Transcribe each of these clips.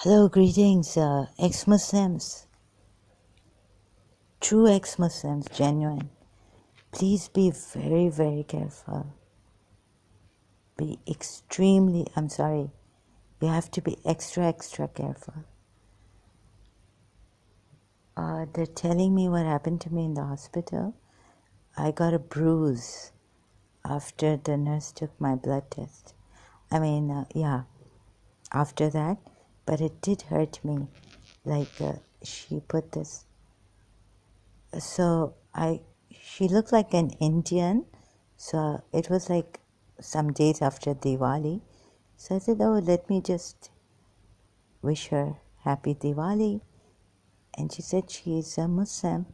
Hello, greetings, ex-Muslims, true ex-Muslims, genuine. Please be very, very careful. Be extremely, I'm sorry, you have to be extra, extra careful. They're telling me what happened to me in the hospital. I got a bruise after the nurse took my blood test. After that, but it did hurt me. She put this. So she looked like an Indian. So it was like some days after Diwali. So I said, oh, let me just wish her happy Diwali. And she said she's a Muslim.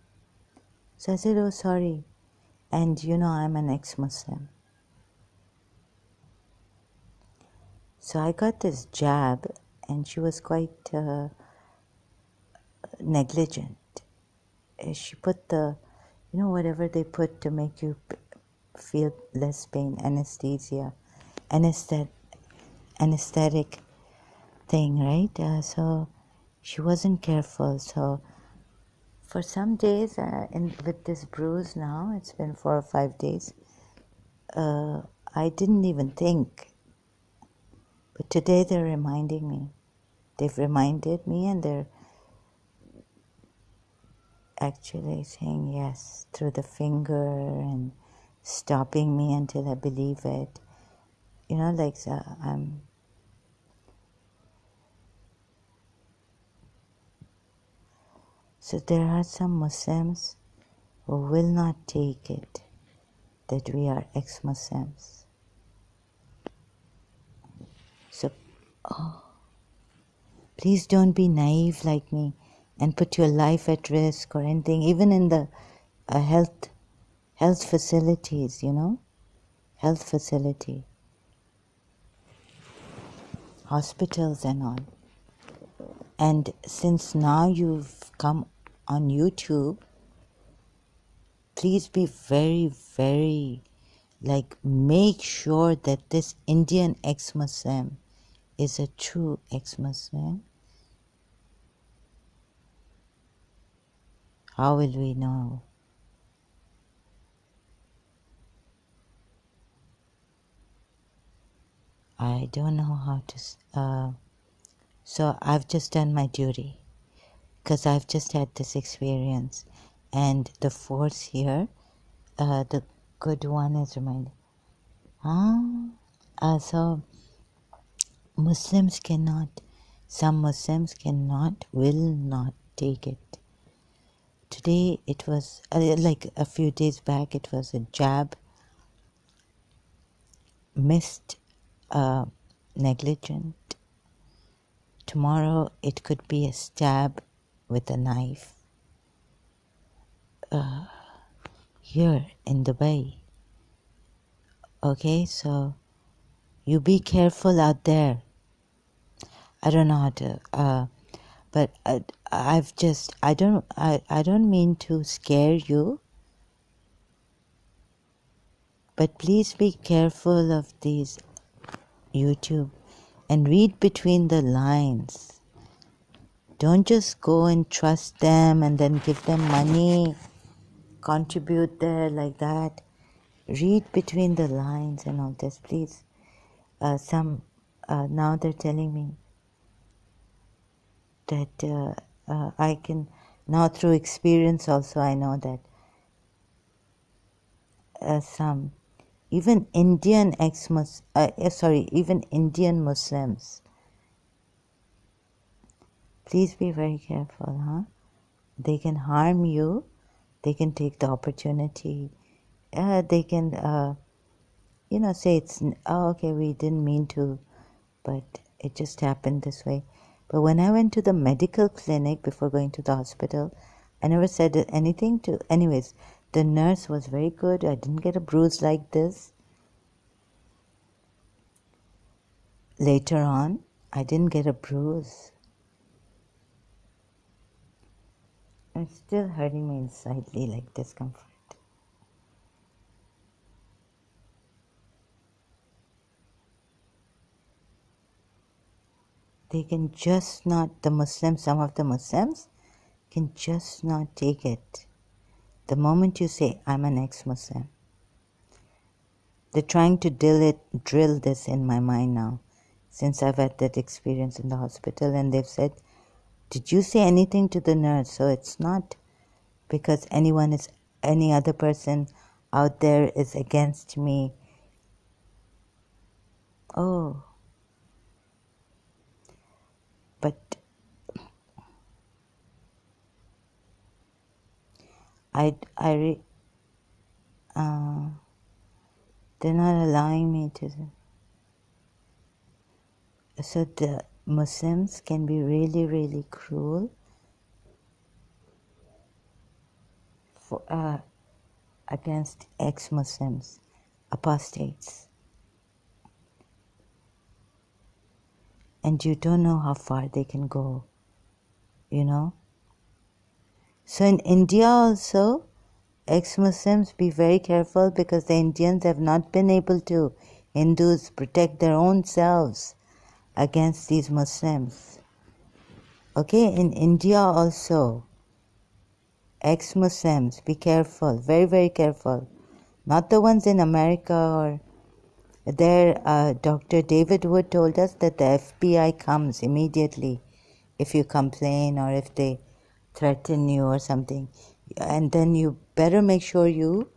So I said, oh, sorry. And I'm an ex-Muslim. So I got this jab and she was quite negligent. She put whatever they put to make you feel less pain, anesthesia, anesthetic thing, right? So she wasn't careful. So for some days, with this bruise now, it's been 4 or 5 days, I didn't even think. But today they're reminding me. They've reminded me and they're actually saying yes through the finger and stopping me until I believe it. So there are some Muslims who will not take it that we are ex-Muslims. So, please don't be naive like me and put your life at risk or anything, even in the health facilities, health facility, hospitals and all. And since now you've come on YouTube, please be very, very, make sure that this Indian ex-Muslim is a true ex-Muslim. How will we know? I don't know how to. So I've just done my duty because I've just had this experience, and the force here, the good one is reminded. So some Muslims cannot, will not take it. Today it was, like a few days back, it was a jab, missed, negligent. Tomorrow it could be a stab with a knife. Here in Dubai. Okay, so you be careful out there. I don't know how to, but I don't mean to scare you, but please be careful of these YouTube and read between the lines. Don't just go and trust them and then give them money, contribute there like that. Read between the lines and all this, please. Now they're telling me that I can, now through experience also, I know that some, even Indian even Indian Muslims, please be very careful, huh? They can harm you, they can take the opportunity, they can, say it's, okay, we didn't mean to, but it just happened this way. But when I went to the medical clinic before going to the hospital, I never said anything to, anyways, the nurse was very good. I didn't get a bruise like this. Later on, I didn't get a bruise. It's still hurting me slightly, like discomfort. They can just not, the Muslims, some of the Muslims can just not take it. The moment you say, I'm an ex-Muslim, they're trying to drill this in my mind now, since I've had that experience in the hospital, and they've said, did you say anything to the nurse? So it's not because any other person out there is against me. Oh, but I, they're not allowing me to. So the Muslims can be really, really cruel for, against ex-Muslims, apostates. And you don't know how far they can go, you know. So in India also, ex-Muslims, be very careful because the Indians have not been able to, Hindus, protect their own selves against these Muslims. Okay, in India also, ex-Muslims, be careful, very, very careful. Not the ones in America or there. Dr. David Wood told us that the FBI comes immediately if you complain or if they threaten you or something. And then you better make sure you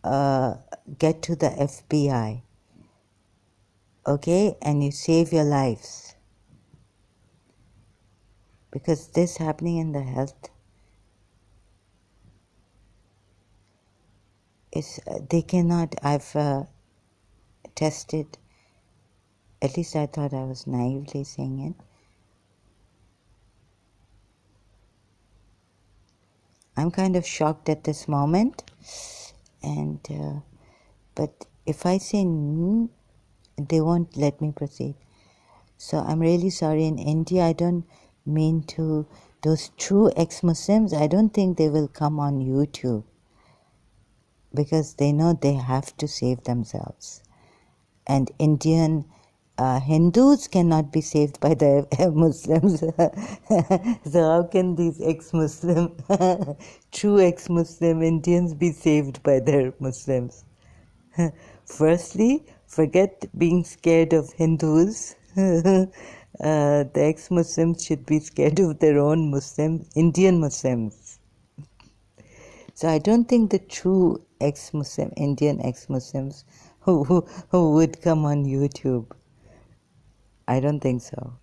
get to the FBI, okay? And you save your lives. Because this happening in the health is, they cannot, I've tested, at least I thought I was naively saying it. I'm kind of shocked at this moment, and but if I say they won't let me proceed. So I'm really sorry. In India, I don't mean to, those true ex-Muslims, I don't think they will come on YouTube because they know they have to save themselves. And Indian Hindus cannot be saved by the Muslims. So how can these ex-Muslim, true ex-Muslim Indians be saved by their Muslims? Firstly, forget being scared of Hindus. The ex-Muslims should be scared of their own Muslims, Indian Muslims. So I don't think the true ex-Muslim, Indian ex-Muslims who would come on YouTube. I don't think so.